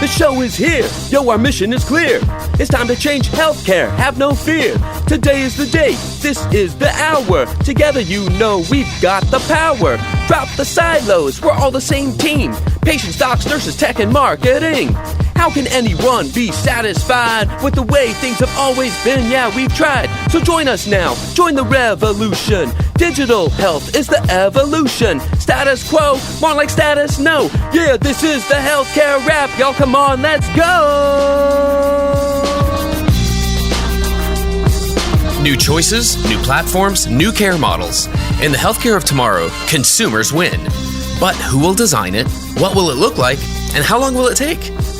The show is here. Yo, our mission is clear. It's time to change healthcare. Have no fear. Today is the day. This is the hour. Together, you know we've got the power. Drop the silos. We're all the same team. Patients, docs, nurses, tech, and marketing. How can anyone be satisfied with the way things have always been? Yeah, we've tried. So join us now. Join the revolution. Digital health is the evolution. Status quo, more like status no. Yeah, this is the healthcare rap. Y'all come on, let's go. New choices, new platforms, new care models. In the healthcare of tomorrow, consumers win. But who will design it? What will it look like? And how long will it take?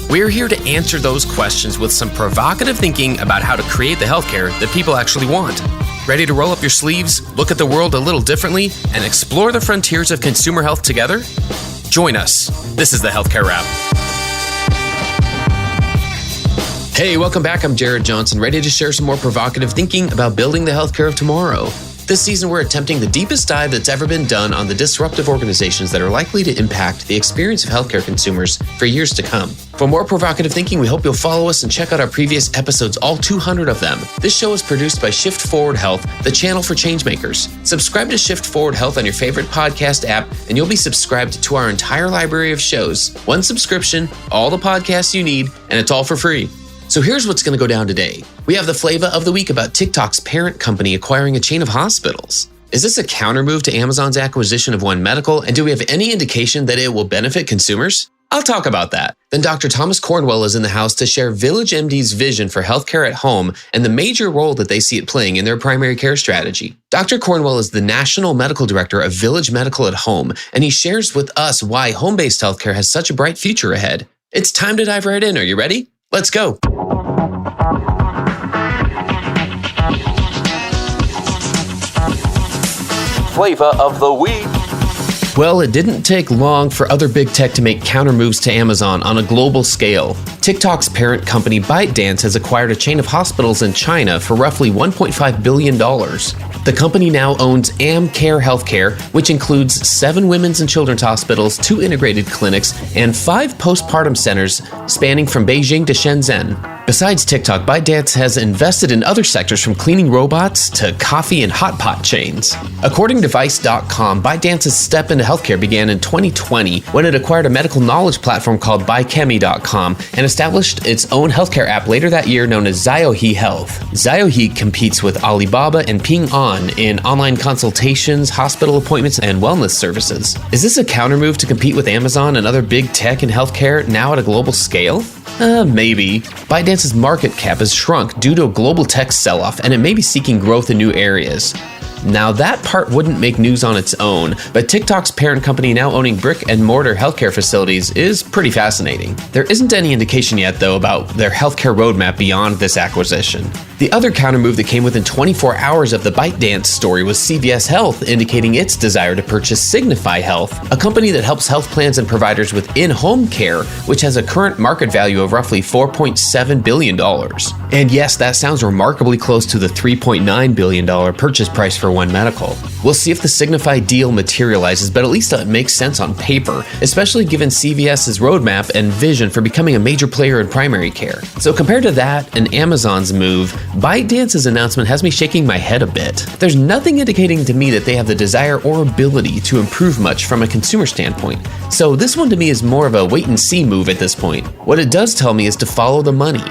We're here to answer those questions with some provocative thinking about how to create the healthcare that people actually want. Ready to roll up your sleeves, look at the world a little differently, and explore the frontiers of consumer health together? Join us. This is the Healthcare Wrap. Hey, welcome back. I'm Jared Johnson, ready to share some more provocative thinking about building the healthcare of tomorrow. This season, we're attempting the deepest dive that's ever been done on the disruptive organizations that are likely to impact the experience of healthcare consumers for years to come. For more provocative thinking, we hope you'll follow us and check out our previous episodes, all 200 of them. This show is produced by Shift Forward Health, the channel for changemakers. Subscribe to Shift Forward Health on your favorite podcast app, and you'll be subscribed to our entire library of shows. One subscription, all the podcasts you need, and it's all for free. So here's what's going to go down today. We have the flavor of the week about TikTok's parent company acquiring a chain of hospitals. Is this a countermove to Amazon's acquisition of One Medical, and do we have any indication that it will benefit consumers? I'll talk about that. Then Dr. Thomas Cornwell is in the house to share VillageMD's vision for healthcare at home and the major role that they see it playing in their primary care strategy. Dr. Cornwell is the National Medical Director of Village Medical at Home, and he shares with us why home-based healthcare has such a bright future ahead. It's time to dive right in. Are you ready? Let's go. Flavor of the week. Well, it didn't take long for other big tech to make counter moves to Amazon on a global scale. TikTok's parent company ByteDance has acquired a chain of hospitals in China for roughly $1.5 billion. The company now owns AmCare Healthcare, which includes 7 women's and children's hospitals, 2 integrated clinics, and 5 postpartum centers spanning from Beijing to Shenzhen. Besides TikTok, ByteDance has invested in other sectors from cleaning robots to coffee and hot pot chains. According to Vice.com, ByteDance's step into healthcare began in 2020 when it acquired a medical knowledge platform called ByChemi.com and established its own healthcare app later that year known as Xiaohe Health. Xiaohe competes with Alibaba and Ping An in online consultations, hospital appointments, and wellness services. Is this a countermove to compete with Amazon and other big tech in healthcare now at a global scale? Maybe. ByteDance's market cap has shrunk due to a global tech sell-off, and it may be seeking growth in new areas. Now, that part wouldn't make news on its own, but TikTok's parent company now owning brick-and-mortar healthcare facilities is pretty fascinating. There isn't any indication yet, though, about their healthcare roadmap beyond this acquisition. The other countermove that came within 24 hours of the ByteDance story was CVS Health indicating its desire to purchase Signify Health, a company that helps health plans and providers with in-home care, which has a current market value of roughly $4.7 billion. And yes, that sounds remarkably close to the $3.9 billion purchase price for One Medical. We'll see if the Signify deal materializes, but at least it makes sense on paper, especially given CVS's roadmap and vision for becoming a major player in primary care. So compared to that and Amazon's move, ByteDance's announcement has me shaking my head a bit. There's nothing indicating to me that they have the desire or ability to improve much from a consumer standpoint. So this one to me is more of a wait-and-see move at this point. What it does tell me is to follow the money.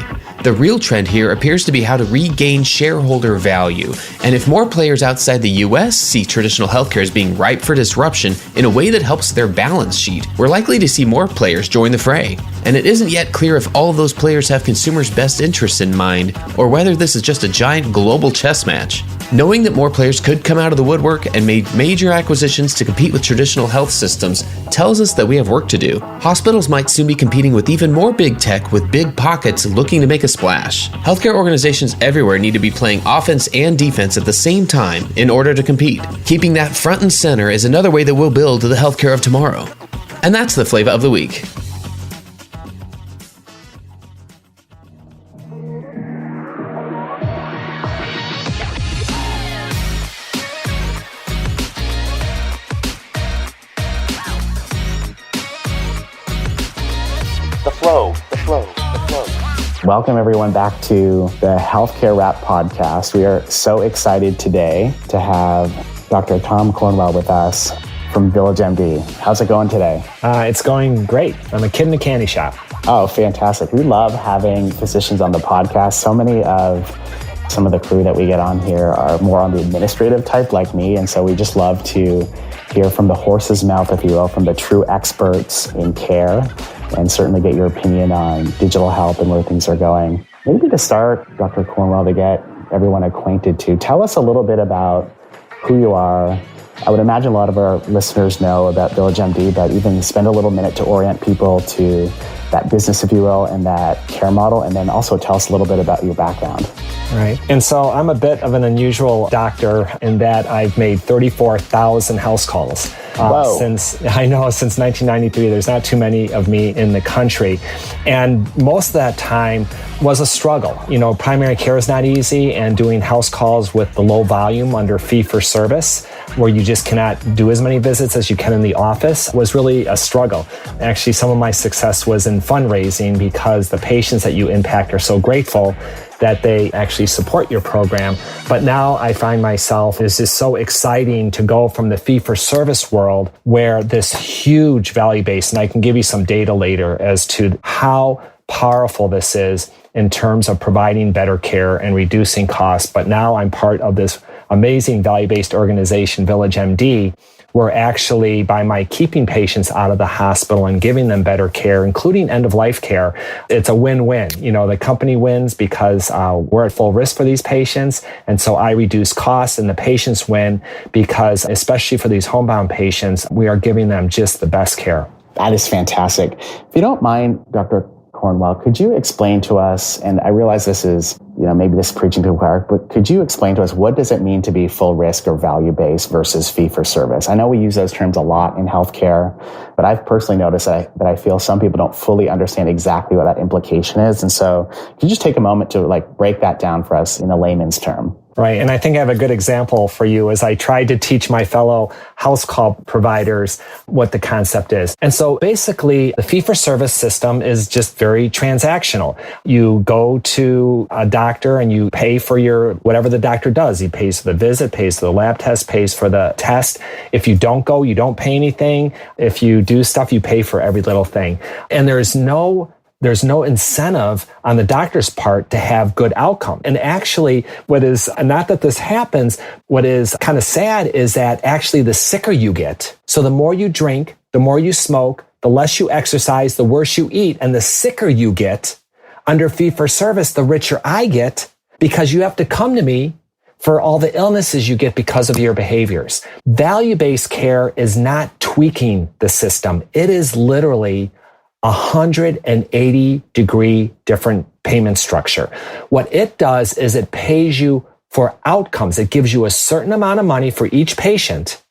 The real trend here appears to be how to regain shareholder value, and if more players outside the US see traditional healthcare as being ripe for disruption in a way that helps their balance sheet, we're likely to see more players join the fray. And it isn't yet clear if all of those players have consumers' best interests in mind, or whether this is just a giant global chess match. Knowing that more players could come out of the woodwork and make major acquisitions to compete with traditional health systems tells us that we have work to do. Hospitals might soon be competing with even more big tech with big pockets looking to make a splash. Healthcare organizations everywhere need to be playing offense and defense at the same time in order to compete. Keeping that front and center is another way that we'll build the healthcare of tomorrow. And that's the flavor of the week. Welcome everyone back to the Healthcare Wrap podcast. We are so excited today to have Dr. Tom Cornwell with us from VillageMD. How's it going today? It's going great. I'm a kid in a candy shop. Oh, fantastic. We love having physicians on the podcast. Some of the crew that we get on here are more on the administrative type like me. And so we just love to hear from the horse's mouth, if you will, from the true experts in care, and certainly get your opinion on digital health and where things are going. Maybe to start, Dr. Cornwell, to get everyone acquainted to, tell us a little bit about who you are. I would imagine a lot of our listeners know about VillageMD, but even spend a little minute to orient people to that business, if you will, and that care model, and then also tell us a little bit about your background. Right. And so I'm a bit of an unusual doctor in that I've made 34,000 house calls since 1993. There's not too many of me in the country. And most of that time was a struggle. You know, primary care is not easy, and doing house calls with the low volume under fee for service, where you just cannot do as many visits as you can in the office, was really a struggle. Actually, some of my success was in fundraising because the patients that you impact are so grateful that they actually support your program. But now I find myself, it's just so exciting to go from the fee-for-service world where this huge value-based, and I can give you some data later as to how powerful this is in terms of providing better care and reducing costs. But now I'm part of this amazing value-based organization, VillageMD, where actually by my keeping patients out of the hospital and giving them better care, including end-of-life care, it's a win-win. You know, the company wins because we're at full risk for these patients, and so I reduce costs, and the patients win because, especially for these homebound patients, we are giving them just the best care. That is fantastic. If you don't mind, Dr. Cornwell, could you explain to us, and I realize this is, maybe this is preaching to the choir, but could you explain to us, what does it mean to be full risk or value-based versus fee-for-service? I know we use those terms a lot in healthcare, but I've personally noticed that I feel some people don't fully understand exactly what that implication is. And so could you just take a moment to break that down for us in a layman's term? Right. And I think I have a good example for you as I tried to teach my fellow house call providers what the concept is. And so basically, the fee-for-service system is just very transactional. You go to a doctor and you pay for whatever the doctor does. He pays for the visit, pays for the lab test, pays for the test. If you don't go, you don't pay anything. If you do stuff, you pay for every little thing. And there's no incentive on the doctor's part to have good outcome. And actually, not that this happens, what is kind of sad is that actually the sicker you get. So the more you drink, the more you smoke, the less you exercise, the worse you eat, and the sicker you get under fee for service, the richer I get, because you have to come to me for all the illnesses you get because of your behaviors. Value-based care is not tweaking the system. It is literally 180-degree different payment structure. What it does is it pays you for outcomes. It gives you a certain amount of money for each patient,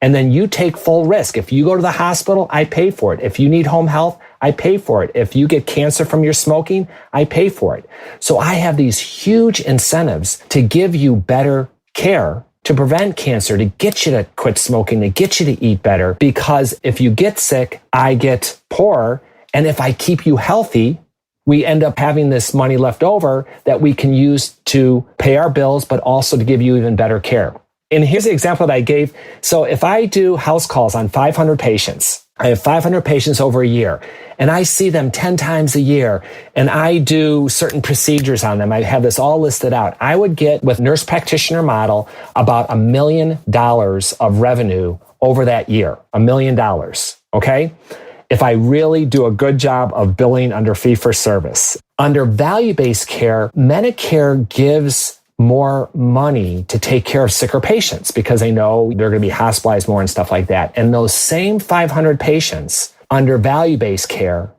and then you take full risk. If you go to the hospital, I pay for it. If you need home health, I pay for it. If you get cancer from your smoking, I pay for it. So I have these huge incentives to give you better care, to prevent cancer, to get you to quit smoking, to get you to eat better. Because if you get sick, I get poorer. And if I keep you healthy, we end up having this money left over that we can use to pay our bills, but also to give you even better care. And here's the example that I gave. So if I do house calls on 500 patients, I have 500 patients over a year, and I see them 10 times a year, and I do certain procedures on them. I have this all listed out. I would get, with nurse practitioner model, about $1 million of revenue over that year. $1 million, okay? If I really do a good job of billing under fee-for-service. Under value-based care, Medicare gives more money to take care of sicker patients because they know they're going to be hospitalized more and stuff like that. And those same 500 patients under value-based care,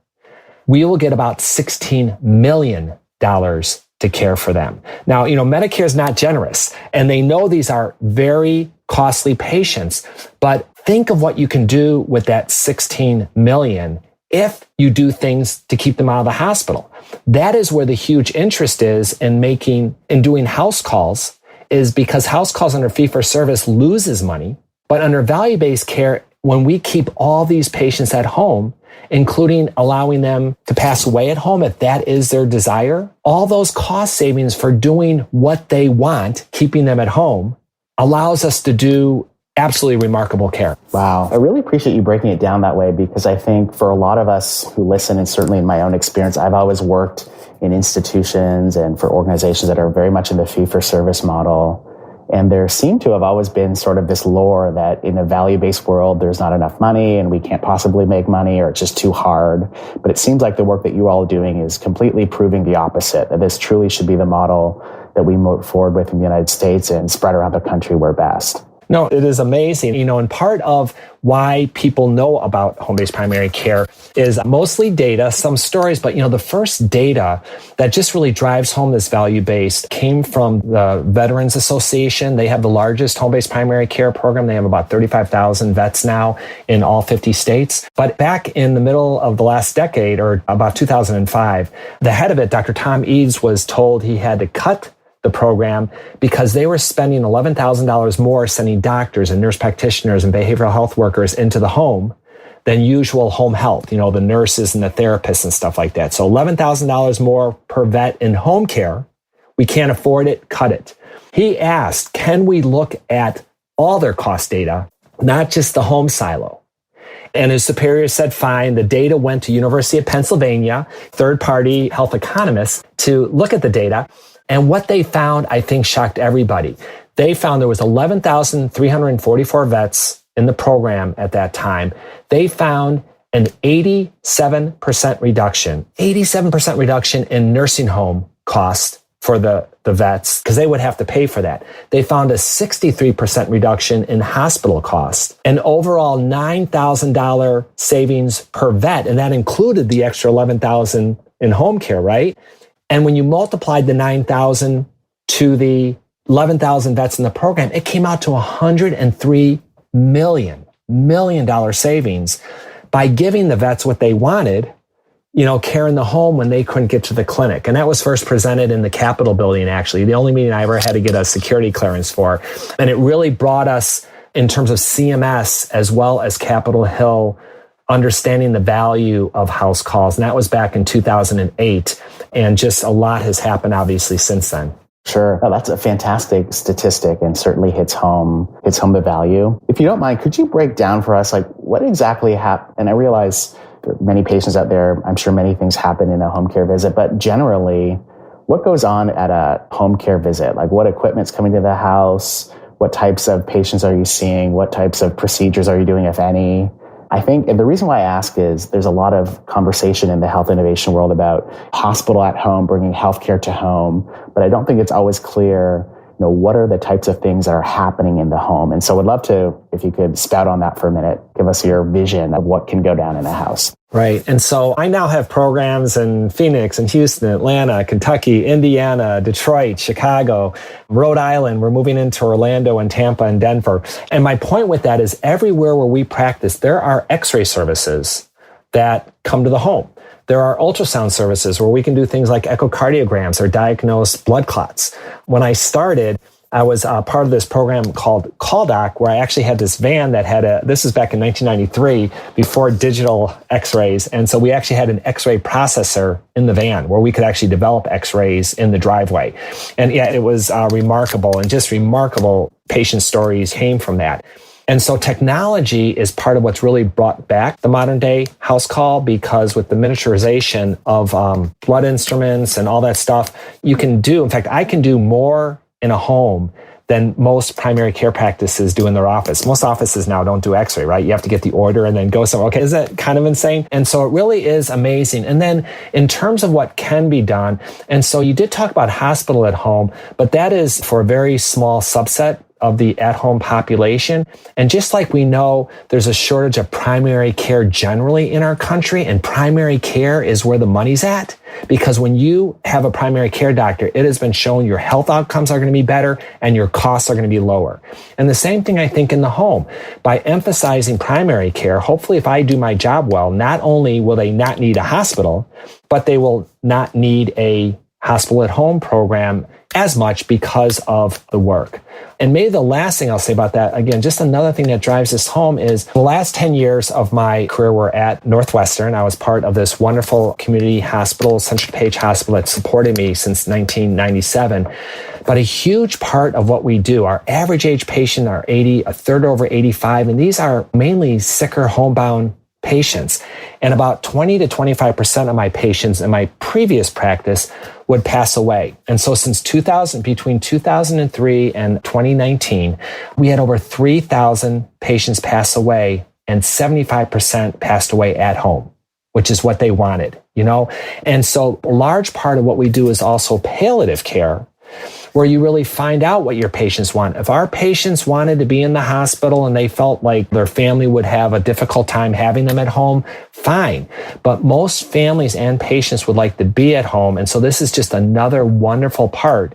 we will get about $16 million to care for them. Now, Medicare is not generous, and they know these are very costly patients, but think of what you can do with that 16 million if you do things to keep them out of the hospital. That is where the huge interest is in doing house calls, is because house calls under fee-for-service loses money, but under value-based care, when we keep all these patients at home, including allowing them to pass away at home if that is their desire. All those cost savings for doing what they want, keeping them at home, allows us to do absolutely remarkable care. Wow. I really appreciate you breaking it down that way, because I think for a lot of us who listen, and certainly in my own experience, I've always worked in institutions and for organizations that are very much in the fee-for-service model. And there seemed to have always been sort of this lore that in a value-based world, there's not enough money and we can't possibly make money, or it's just too hard. But it seems like the work that you all are doing is completely proving the opposite, that this truly should be the model that we move forward with in the United States and spread around the country where best. No, it is amazing. And part of why people know about home-based primary care is mostly data, some stories, but the first data that just really drives home this value-based came from the Veterans Association. They have the largest home-based primary care program. They have about 35,000 vets now in all 50 states. But back in the middle of the last decade, or about 2005, the head of it, Dr. Tom Eads, was told he had to cut the program because they were spending $11,000 more sending doctors and nurse practitioners and behavioral health workers into the home than usual home health, the nurses and the therapists and stuff like that. So $11,000 more per vet in home care. We can't afford it, cut it. He asked, can we look at all their cost data, not just the home silo? And his superior said, fine. The data went to University of Pennsylvania, third-party health economists, to look at the data. And what they found, I think, shocked everybody. They found there was 11,344 vets in the program at that time. They found an 87% reduction in nursing home costs for the vets, because they would have to pay for that. They found a 63% reduction in hospital costs, an overall $9,000 savings per vet. And that included the extra $11,000 in home care, right? And when you multiplied the 9,000 to the 11,000 vets in the program, it came out to $103 million savings by giving the vets what they wanted, care in the home when they couldn't get to the clinic. And that was first presented in the Capitol building, actually, the only meeting I ever had to get a security clearance for. And it really brought us, in terms of CMS as well as Capitol Hill, understanding the value of house calls. And that was back in 2008. And just a lot has happened, obviously, since then. Sure. Oh, that's a fantastic statistic and certainly hits home the value. If you don't mind, could you break down for us, what exactly happened? And I realize there are many patients out there. I'm sure many things happen in a home care visit, but generally, what goes on at a home care visit? What equipment's coming to the house? What types of patients are you seeing? What types of procedures are you doing, if any? I think, and the reason why I ask is there's a lot of conversation in the health innovation world about hospital at home, bringing healthcare to home, but I don't think it's always clear, what are the types of things that are happening in the home? And so I'd love to, if you could spout on that for a minute, give us your vision of what can go down in a house. Right. And so I now have programs in Phoenix and Houston, Atlanta, Kentucky, Indiana, Detroit, Chicago, Rhode Island. We're moving into Orlando and Tampa and Denver. And my point with that is everywhere where we practice, there are X-ray services that come to the home. There are ultrasound services where we can do things like echocardiograms or diagnose blood clots. When I started, I was part of this program called CallDoc, where I actually had this van that had this is back in 1993, before digital x-rays. And so we actually had an x-ray processor in the van where we could actually develop x-rays in the driveway. And yeah, it was remarkable, and just remarkable patient stories came from that. And so technology is part of what's really brought back the modern day house call, because with the miniaturization of blood instruments and all that stuff, you can do, in fact, I can do more in a home than most primary care practices do in their office. Most offices now don't do x-ray, right? You have to get the order and then go somewhere. Okay, is that kind of insane? And so it really is amazing. And then in terms of what can be done, and so you did talk about hospital at home, but that is for a very small subset of the at-home population. And just like we know there's a shortage of primary care generally in our country, and primary care is where the money's at, because when you have a primary care doctor, it has been shown your health outcomes are going to be better and your costs are going to be lower. And the same thing, I think, in the home. By emphasizing primary care, hopefully if I do my job well, not only will they not need a hospital, but they will not need a hospital at home program as much because of the work. And maybe the last thing I'll say about that, again, just another thing that drives this home is the last 10 years of my career were at Northwestern. I was part of this wonderful community hospital, Central DuPage Hospital, that supported me since 1997. But a huge part of what we do, our average age patient are 80, a third over 85, and these are mainly sicker homebound patients. And about 20 to 25% of my patients in my previous practice would pass away. And so since between 2003 and 2019, we had over 3,000 patients pass away, and 75% passed away at home, which is what they wanted, And so a large part of what we do is also palliative care, where you really find out what your patients want. If our patients wanted to be in the hospital and they felt like their family would have a difficult time having them at home, fine. But most families and patients would like to be at home. And so this is just another wonderful part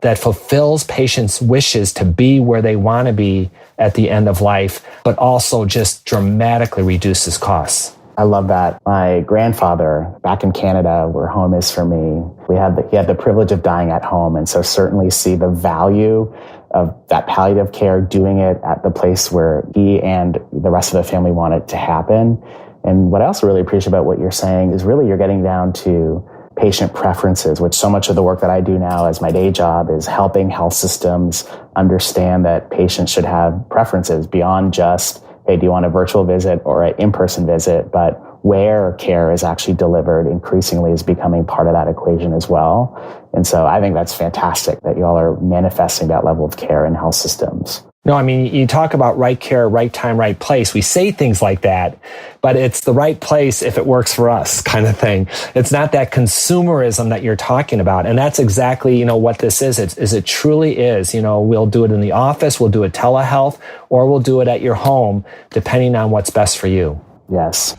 that fulfills patients' wishes to be where they want to be at the end of life, but also just dramatically reduces costs. I love that. My grandfather back in Canada, where home is for me, he had the privilege of dying at home. And so certainly see the value of that palliative care, doing it at the place where he and the rest of the family want it to happen. And what I also really appreciate about what you're saying is really you're getting down to patient preferences, which so much of the work that I do now as my day job is helping health systems understand that patients should have preferences beyond just, hey, do you want a virtual visit or an in-person visit? But where care is actually delivered increasingly is becoming part of that equation as well. And so I think that's fantastic that you all are manifesting that level of care in health systems. No, I mean, you talk about right care, right time, right place. We say things like that, but it's the right place if it works for us kind of thing. It's not that consumerism that you're talking about. And that's exactly, what this is. It truly is, we'll do it in the office, we'll do it telehealth, or we'll do it at your home, depending on what's best for you. Yes.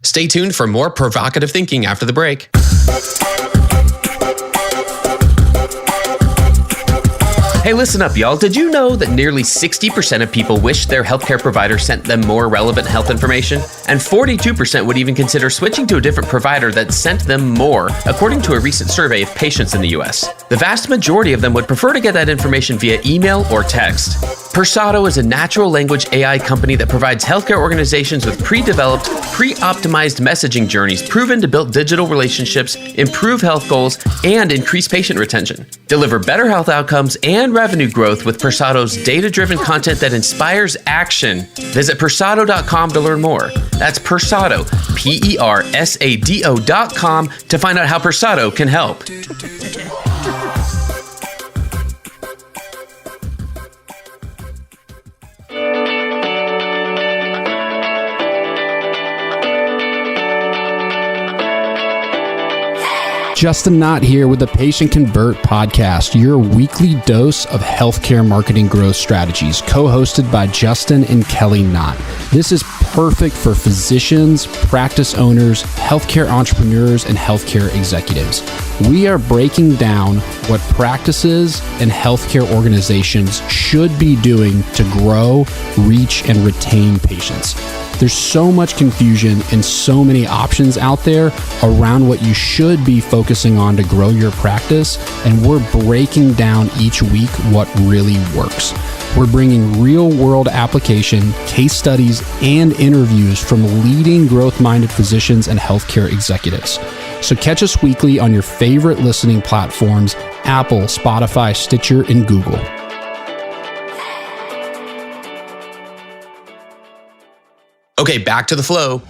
Stay tuned for more provocative thinking after the break. Hey, listen up, y'all. Did you know that nearly 60% of people wish their healthcare provider sent them more relevant health information? And 42% would even consider switching to a different provider that sent them more, according to a recent survey of patients in the US. The vast majority of them would prefer to get that information via email or text. Persado is a natural language AI company that provides healthcare organizations with pre-developed, pre-optimized messaging journeys proven to build digital relationships, improve health goals, and increase patient retention. Deliver better health outcomes and revenue growth with Persado's data-driven content that inspires action. Visit Persado.com to learn more. That's Persado, Persado.com to find out how Persado can help. Justin Knott here with the Patient Convert podcast, your weekly dose of healthcare marketing growth strategies, co-hosted by Justin and Kelly Knott. This is perfect for physicians, practice owners, healthcare entrepreneurs, and healthcare executives. We are breaking down what practices and healthcare organizations should be doing to grow, reach, and retain patients. There's so much confusion and so many options out there around what you should be focusing on to grow your practice, and we're breaking down each week what really works. We're bringing real-world application, case studies, and interviews from leading growth-minded physicians and healthcare executives. So catch us weekly on your favorite listening platforms, Apple, Spotify, Stitcher, and Google. Okay, back to the flow.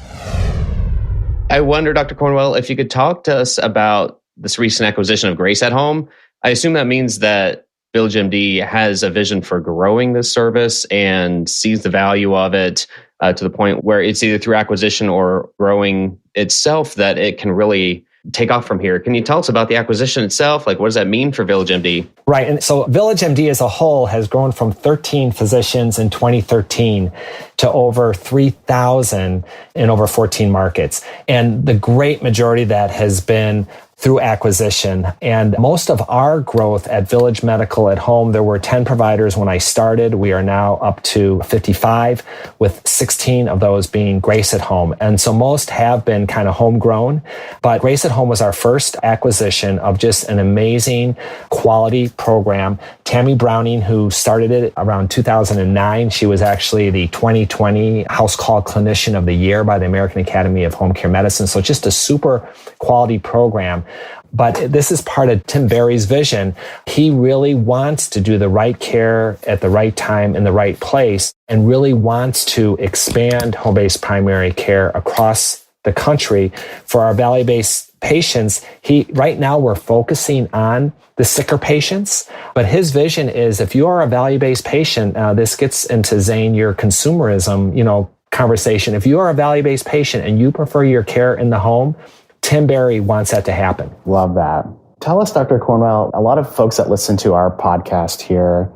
I wonder, Dr. Cornwell, if you could talk to us about this recent acquisition of Grace at Home. I assume that means that VillageMD has a vision for growing this service and sees the value of it to the point where it's either through acquisition or growing itself that it can really take off from here. Can you tell us about the acquisition itself? Like, what does that mean for VillageMD? Right. And so VillageMD as a whole has grown from 13 physicians in 2013 to over 3,000 in over 14 markets. And the great majority of that has been through acquisition. And most of our growth at Village Medical at home, there were 10 providers when I started. We are now up to 55, with 16 of those being Grace at Home. And so most have been kind of homegrown, but Grace at Home was our first acquisition of just an amazing quality program. Tammy Browning, who started it around 2009, she was actually the 2020 House Call Clinician of the Year by the American Academy of Home Care Medicine. So just a super quality program. But this is part of Tim Barry's vision. He really wants to do the right care at the right time in the right place, and really wants to expand home-based primary care across the country for our value-based patients. Right now we're focusing on the sicker patients, but his vision is, if you are a value-based patient, this gets into, Zane, your consumerism, conversation. If you are a value-based patient and you prefer your care in the home, Tim Barry wants that to happen. Love that. Tell us, Dr. Cornwell, a lot of folks that listen to our podcast here,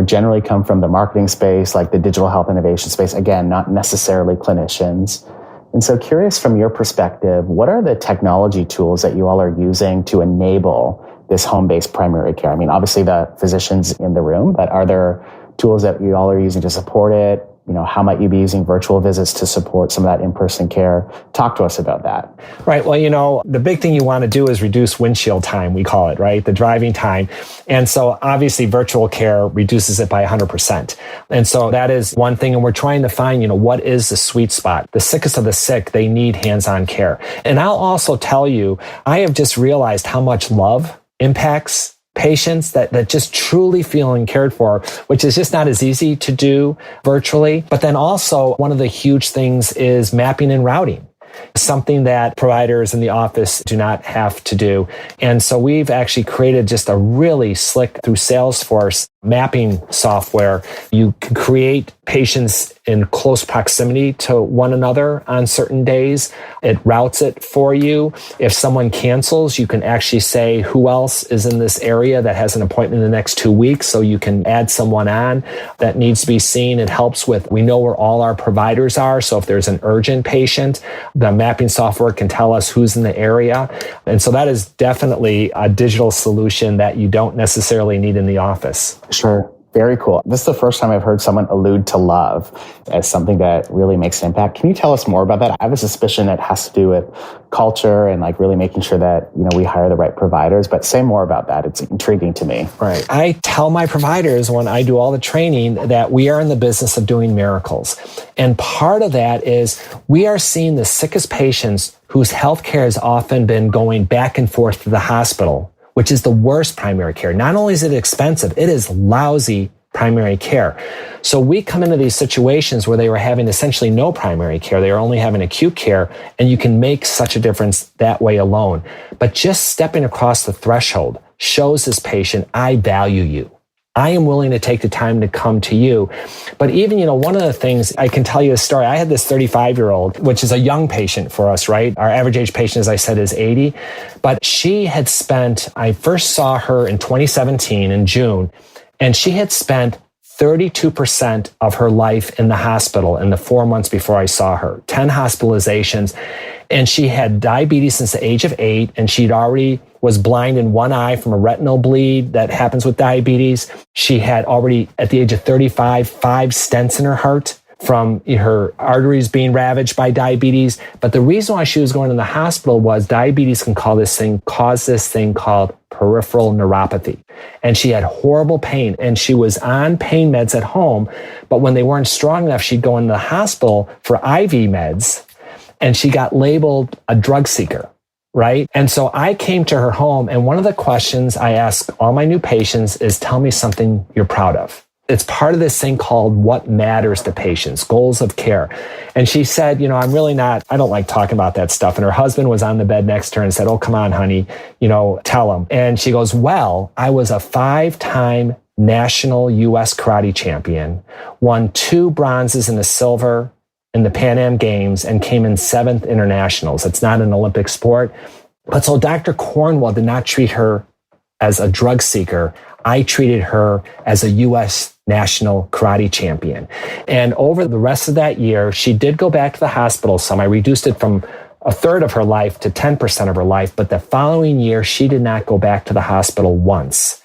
generally come from the marketing space, like the digital health innovation space. Again, not necessarily clinicians. And so curious from your perspective, what are the technology tools that you all are using to enable this home-based primary care? I mean, obviously the physicians in the room, but are there tools that you all are using to support it? How might you be using virtual visits to support some of that in-person care? Talk to us about that. Right. Well, the big thing you want to do is reduce windshield time, we call it, right? The driving time. And so obviously virtual care reduces it by 100%. And so that is one thing. And we're trying to find, what is the sweet spot? The sickest of the sick, they need hands-on care. And I'll also tell you, I have just realized how much love impacts patients that just truly feeling cared for, which is just not as easy to do virtually. But then also one of the huge things is mapping and routing, something that providers in the office do not have to do. And so we've actually created just a really slick, through Salesforce, mapping software. You can create patients in close proximity to one another on certain days. It routes it for you. If someone cancels, you can actually say who else is in this area that has an appointment in the next 2 weeks, so you can add someone on that needs to be seen. It helps with, we know where all our providers are, so if there's an urgent patient, the mapping software can tell us who's in the area. And so that is definitely a digital solution that you don't necessarily need in the office. Sure. Very cool. This is the first time I've heard someone allude to love as something that really makes an impact. Can you tell us more about that? I have a suspicion it has to do with culture and really making sure that, we hire the right providers, but say more about that. It's intriguing to me. Right. I tell my providers when I do all the training that we are in the business of doing miracles. And part of that is we are seeing the sickest patients whose healthcare has often been going back and forth to the hospital, which is the worst primary care. Not only is it expensive, it is lousy primary care. So we come into these situations where they were having essentially no primary care. They are only having acute care, and you can make such a difference that way alone. But just stepping across the threshold shows this patient, I value you. I am willing to take the time to come to you. But even, one of the things, I can tell you a story. I had this 35-year-old, which is a young patient for us, right? Our average age patient, as I said, is 80. But she had spent, I first saw her in 2017 in June, and she had spent 32% of her life in the hospital in the 4 months before I saw her, 10 hospitalizations. And she had diabetes since the age of 8, and she'd already was blind in one eye from a retinal bleed that happens with diabetes. She had already, at the age of 35, 5 stents in her heart from her arteries being ravaged by diabetes. But the reason why she was going to the hospital was diabetes can cause this thing called peripheral neuropathy. And she had horrible pain, and she was on pain meds at home. But when they weren't strong enough, she'd go into the hospital for IV meds, and she got labeled a drug seeker. Right? And so I came to her home, and one of the questions I ask all my new patients is, tell me something you're proud of. It's part of this thing called what matters to patients, goals of care. And she said, I don't like talking about that stuff. And her husband was on the bed next to her and said, oh, come on, honey, tell him. And she goes, well, I was a 5-time national U.S. karate champion, won 2 bronzes and a silver in the Pan Am Games, and came in 7th internationals. It's not an Olympic sport. But so Dr. Cornwell did not treat her as a drug seeker. I treated her as a U.S. national karate champion. And over the rest of that year, she did go back to the hospital some. I reduced it from a third of her life to 10% of her life. But the following year, she did not go back to the hospital once.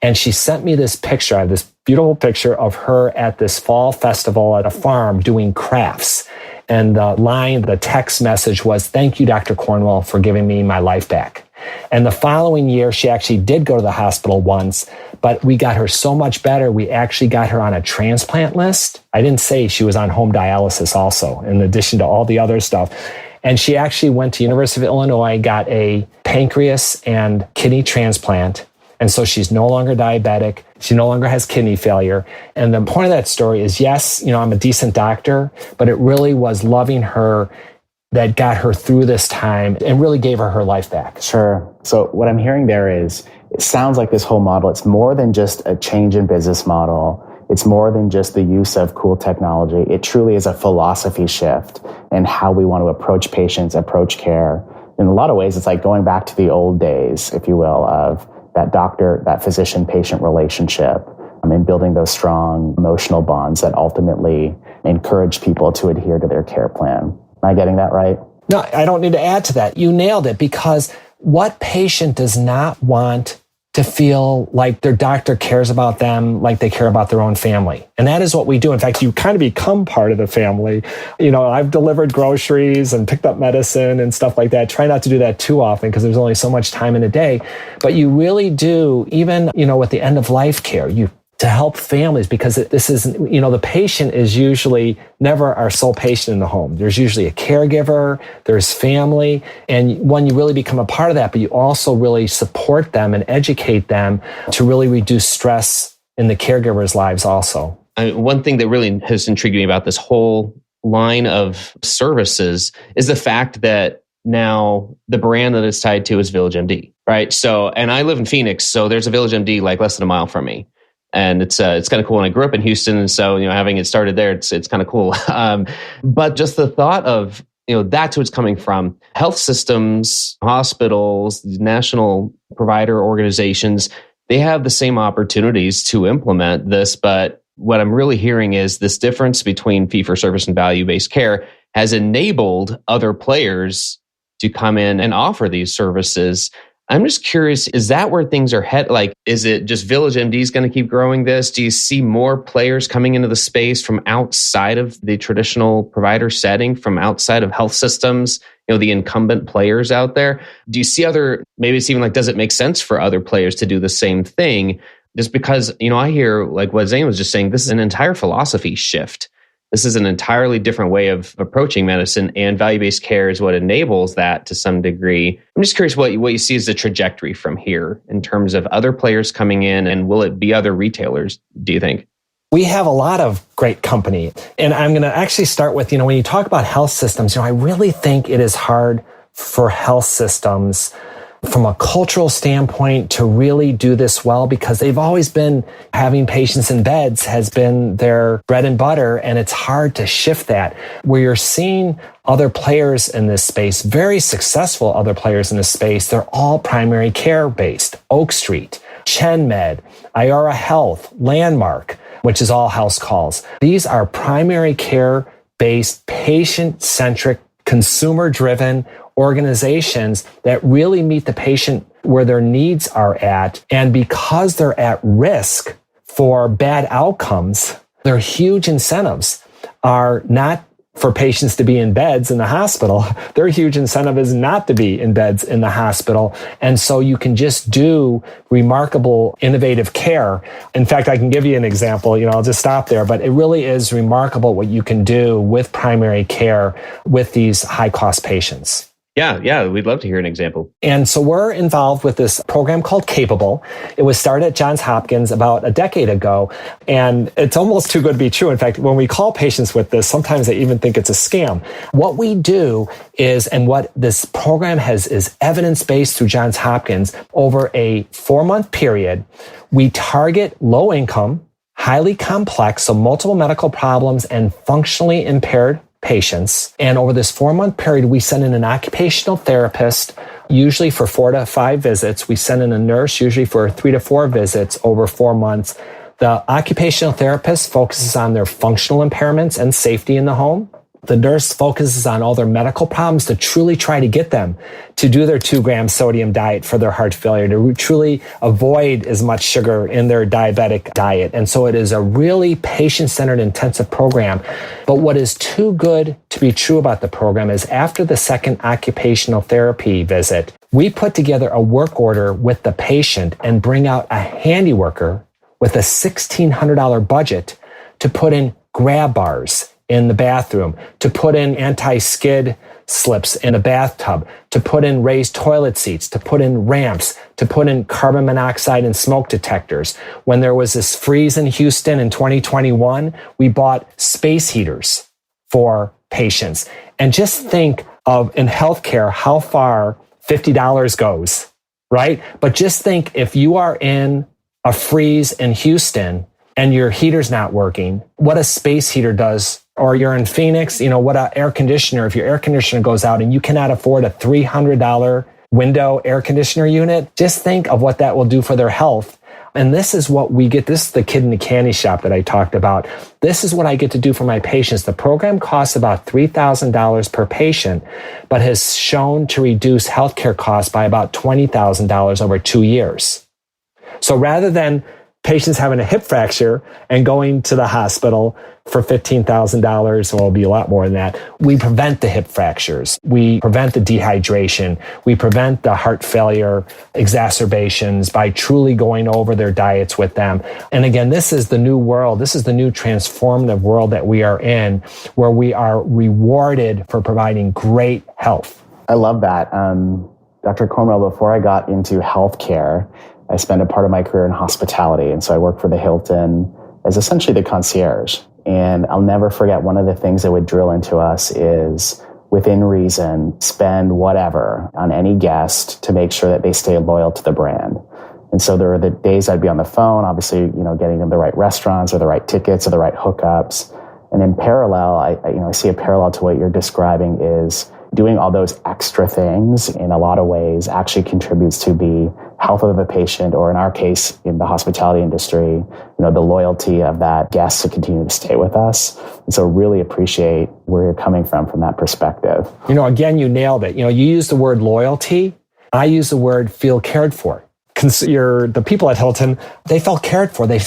And she sent me this picture. I have this beautiful picture of her at this fall festival at a farm doing crafts. And the text message was, "Thank you, Dr. Cornwell, for giving me my life back." And the following year, she actually did go to the hospital once, but we got her so much better. We actually got her on a transplant list. I didn't say she was on home dialysis also, in addition to all the other stuff. And she actually went to University of Illinois, got a pancreas and kidney transplant. And so she's no longer diabetic. She no longer has kidney failure. And the point of that story is, yes, I'm a decent doctor, but it really was loving her that got her through this time and really gave her life back. Sure. So what I'm hearing there is, it sounds like this whole model, it's more than just a change in business model. It's more than just the use of cool technology. It truly is a philosophy shift in how we want to approach patients, approach care. In a lot of ways, it's like going back to the old days, if you will, of that physician-patient relationship, and building those strong emotional bonds that ultimately encourage people to adhere to their care plan. Am I getting that right? No, I don't need to add to that. You nailed it, because what patient does not want to feel like their doctor cares about them like they care about their own family? And that is what we do. In fact, you kind of become part of the family. I've delivered groceries and picked up medicine and stuff like that. Try not to do that too often because there's only so much time in a day. But you really do, even, with the end of life care, to help families, because this is, the patient is usually never our sole patient in the home. There's usually a caregiver, there's family, and when you really become a part of that, but you also really support them and educate them to really reduce stress in the caregivers' lives also. One thing that really has intrigued me about this whole line of services is the fact that now the brand that it's tied to is VillageMD, right? So, and I live in Phoenix, so there's a VillageMD like less than a mile from me. And it's kind of cool. And I grew up in Houston, and so having it started there, it's kind of cool. But just the thought of that's who it's coming from. Health systems, hospitals, national provider organizations, they have the same opportunities to implement this. But what I'm really hearing is this difference between fee-for-service and value-based care has enabled other players to come in and offer these services. I'm just curious, is that where things are headed? Like, is it just VillageMD's going to keep growing this? Do you see more players coming into the space from outside of the traditional provider setting, from outside of health systems, the incumbent players out there? Do you see maybe it's even like, does it make sense for other players to do the same thing? Just because, I hear, like what Zane was just saying, this is an entire philosophy shift. This is an entirely different way of approaching medicine, and value-based care is what enables that to some degree. I'm just curious what you see as the trajectory from here in terms of other players coming in, and will it be other retailers, do you think? We have a lot of great company. And I'm going to actually start with, when you talk about health systems, I really think it is hard for health systems from a cultural standpoint to really do this well, because they've always been having patients in beds has been their bread and butter, and it's hard to shift that. Where you're seeing other players in this space, very successful other players in this space, they're all primary care based. Oak Street, ChenMed, Iora Health, Landmark, which is all house calls. These are primary care based, patient centric, consumer driven organizations that really meet the patient where their needs are at. And because they're at risk for bad outcomes, their huge incentives are not for patients to be in beds in the hospital. Their huge incentive is not to be in beds in the hospital. And so you can just do remarkable, innovative care. In fact, I can give you an example, I'll just stop there, but it really is remarkable what you can do with primary care with these high cost patients. Yeah, we'd love to hear an example. And so we're involved with this program called Capable. It was started at Johns Hopkins about a decade ago, and it's almost too good to be true. In fact, when we call patients with this, sometimes they even think it's a scam. What we do is, and what this program is evidence-based through Johns Hopkins, over a 4-month period, we target low income, highly complex, so multiple medical problems and functionally impaired patients. And over this 4-month period, we send in an occupational therapist, usually for 4 to 5 visits. We send in a nurse, usually for 3 to 4 visits over 4 months. The occupational therapist focuses on their functional impairments and safety in the home. The nurse focuses on all their medical problems to truly try to get them to do their 2-gram sodium diet for their heart failure, to truly avoid as much sugar in their diabetic diet. And so it is a really patient-centered intensive program. But what is too good to be true about the program is after the second occupational therapy visit, we put together a work order with the patient and bring out a handy worker with a $1,600 budget to put in grab bars in the bathroom, to put in anti-skid slips in a bathtub, to put in raised toilet seats, to put in ramps, to put in carbon monoxide and smoke detectors. When there was this freeze in Houston in 2021, we bought space heaters for patients. And just think of in healthcare how far $50 goes, right? But just think if you are in a freeze in Houston and your heater's not working, what a space heater does. Or you're in Phoenix, what an air conditioner, if your air conditioner goes out and you cannot afford a $300 window air conditioner unit, just think of what that will do for their health. And this is what we get. This is the kid in the candy shop that I talked about. This is what I get to do for my patients. The program costs about $3,000 per patient, but has shown to reduce healthcare costs by about $20,000 over 2 years. So rather than patients having a hip fracture and going to the hospital for $15,000, well, it'll be a lot more than that. We prevent the hip fractures. We prevent the dehydration. We prevent the heart failure exacerbations by truly going over their diets with them. And again, this is the new world. This is the new transformative world that we are in, where we are rewarded for providing great health. I love that. Dr. Cornwell, before I got into healthcare, I spent a part of my career in hospitality. And so I worked for the Hilton as essentially the concierge. And I'll never forget, one of the things that would drill into us is, within reason, spend whatever on any guest to make sure that they stay loyal to the brand. And so there were the days I'd be on the phone, obviously, getting them the right restaurants or the right tickets or the right hookups. And in parallel, I see a parallel to what you're describing is doing all those extra things in a lot of ways actually contributes to the health of a patient, or in our case, in the hospitality industry, the loyalty of that guest to continue to stay with us. And so really appreciate where you're coming from that perspective. Again, you nailed it. You use the word loyalty. I use the word feel cared for. The people at Hilton, they felt cared for. They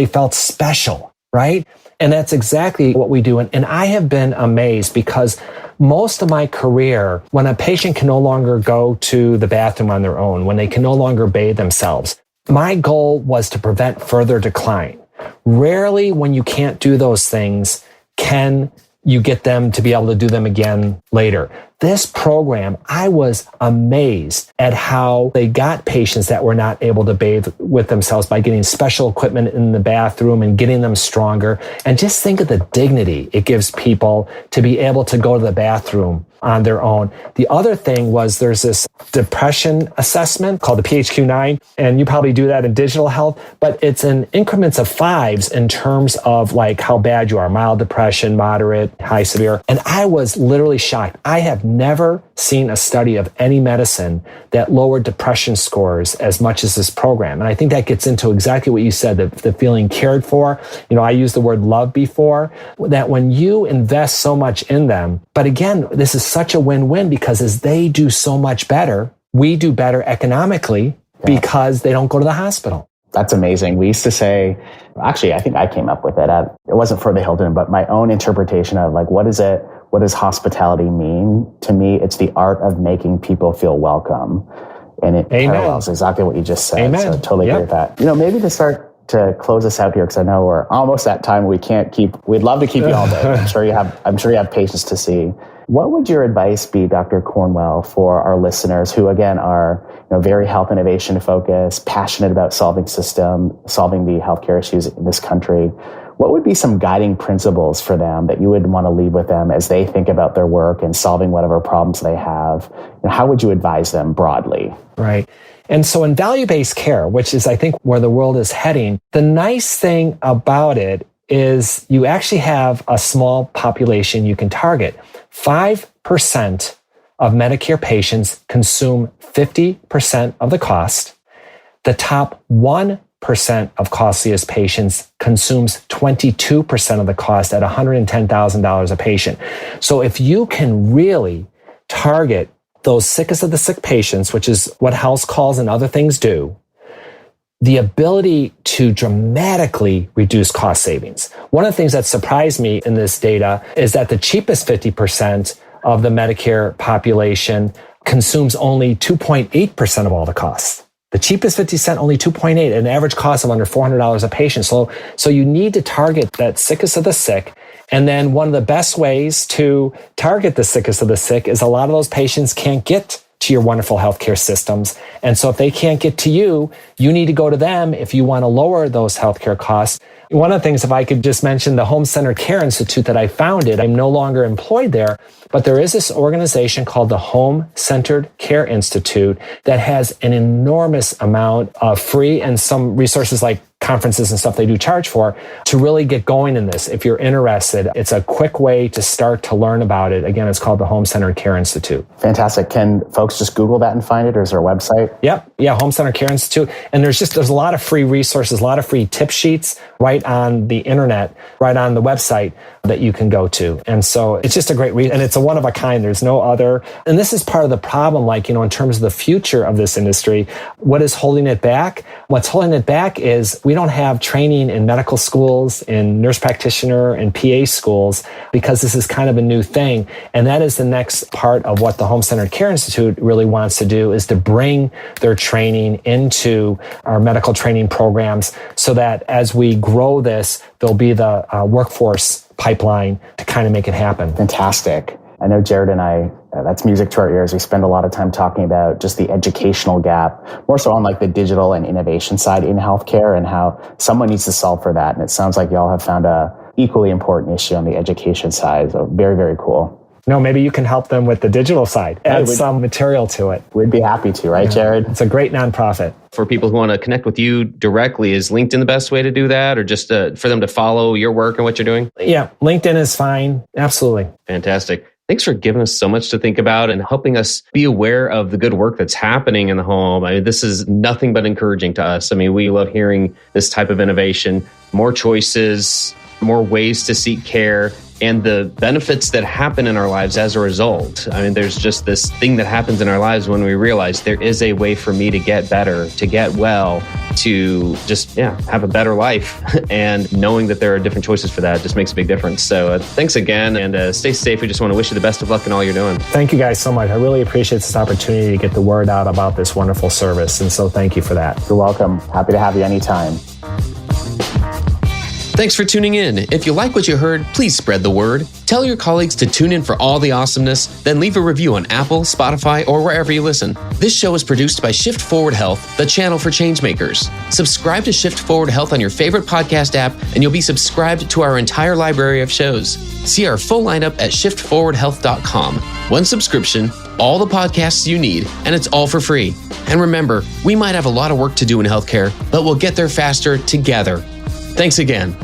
felt special, right? And that's exactly what we do. And I have been amazed because most of my career, when a patient can no longer go to the bathroom on their own, when they can no longer bathe themselves, my goal was to prevent further decline. Rarely, when you can't do those things, can you get them to be able to do them again later. This program, I was amazed at how they got patients that were not able to bathe with themselves by getting special equipment in the bathroom and getting them stronger. And just think of the dignity it gives people to be able to go to the bathroom on their own. The other thing was there's this depression assessment called the PHQ-9, and you probably do that in digital health, but it's in increments of 5s in terms of like how bad you are, mild depression, moderate, high, severe. And I was literally shocked. I have never seen a study of any medicine that lowered depression scores as much as this program. And I think that gets into exactly what you said, the feeling cared for. I used the word love before, that when you invest so much in them, but again, this is such a win-win because as they do so much better, we do better economically because they don't go to the hospital. That's amazing. We used to say, actually, I think I came up with it. It wasn't for the Hilton, but my own interpretation of what does hospitality mean? To me, it's the art of making people feel welcome. And it parallels exactly what you just said. Amen. So I totally agree with that. Maybe to close us out here, because I know we're almost at time. We'd love to keep you all day. I'm sure you have patience to see. What would your advice be, Dr. Cornwell, for our listeners who, again, are very health innovation focused, passionate about solving the healthcare issues in this country? What would be some guiding principles for them that you would want to leave with them as they think about their work and solving whatever problems they have? How would you advise them broadly? Right. And so in value-based care, which is, I think, where the world is heading, the nice thing about it is you actually have a small population you can target. 5% of Medicare patients consume 50% of the cost. The top 1% of costliest patients consumes 22% of the cost at $110,000 a patient. So if you can really target those sickest of the sick patients, which is what house calls and other things do, the ability to dramatically reduce cost savings. One of the things that surprised me in this data is that the cheapest 50% of the Medicare population consumes only 2.8% of all the costs. The cheapest 50 cent, only 2.8, an average cost of under $400 a patient. So you need to target that sickest of the sick. And then one of the best ways to target the sickest of the sick is a lot of those patients can't get to your wonderful healthcare systems. And so if they can't get to you, you need to go to them if you want to lower those healthcare costs. One of the things, if I could just mention the Home Centered Care Institute that I founded, I'm no longer employed there, but there is this organization called the Home Centered Care Institute that has an enormous amount of free and some resources like conferences and stuff they do charge for to really get going in this. If you're interested, it's a quick way to start to learn about it. Again, it's called the Home Centered Care Institute. Fantastic. Can folks just Google that and find it, or is there a website? Yep. Yeah, Home Centered Care Institute. And there's a lot of free resources, a lot of free tip sheets right on the internet, right on the website that you can go to. And so it's just a great read. And it's a one of a kind. There's no other. And this is part of the problem, like, in terms of the future of this industry, what is holding it back? What's holding it back is we don't have training in medical schools, in nurse practitioner and PA schools, because this is kind of a new thing. And that is the next part of what the Home Centered Care Institute really wants to do, is to bring their training into our medical training programs so that as we grow this, there'll be the workforce pipeline to kind of make it happen. Fantastic. I know Jared and I, that's music to our ears. We spend a lot of time talking about just the educational gap, more so on like the digital and innovation side in healthcare, and how someone needs to solve for that. And it sounds like y'all have found a equally important issue on the education side. So very, very cool. No, maybe you can help them with the digital side, add some material to it. We'd be happy to, right, Jared? It's a great nonprofit. For people who want to connect with you directly, is LinkedIn the best way to do that, or just for them to follow your work and what you're doing? Yeah, LinkedIn is fine. Absolutely. Fantastic. Thanks for giving us so much to think about and helping us be aware of the good work that's happening in the home. I mean, this is nothing but encouraging to us. I mean, we love hearing this type of innovation, more choices, more ways to seek care, and the benefits that happen in our lives as a result. I mean, there's just this thing that happens in our lives when we realize there is a way for me to get better, to get well, to just have a better life. And knowing that there are different choices for that just makes a big difference. So thanks again, and stay safe. We just want to wish you the best of luck in all you're doing. Thank you guys so much. I really appreciate this opportunity to get the word out about this wonderful service. And so thank you for that. You're welcome. Happy to have you anytime. Thanks for tuning in. If you like what you heard, please spread the word. Tell your colleagues to tune in for all the awesomeness, then leave a review on Apple, Spotify, or wherever you listen. This show is produced by Shift Forward Health, the channel for changemakers. Subscribe to Shift Forward Health on your favorite podcast app, and you'll be subscribed to our entire library of shows. See our full lineup at shiftforwardhealth.com. One subscription, all the podcasts you need, and it's all for free. And remember, we might have a lot of work to do in healthcare, but we'll get there faster together. Thanks again.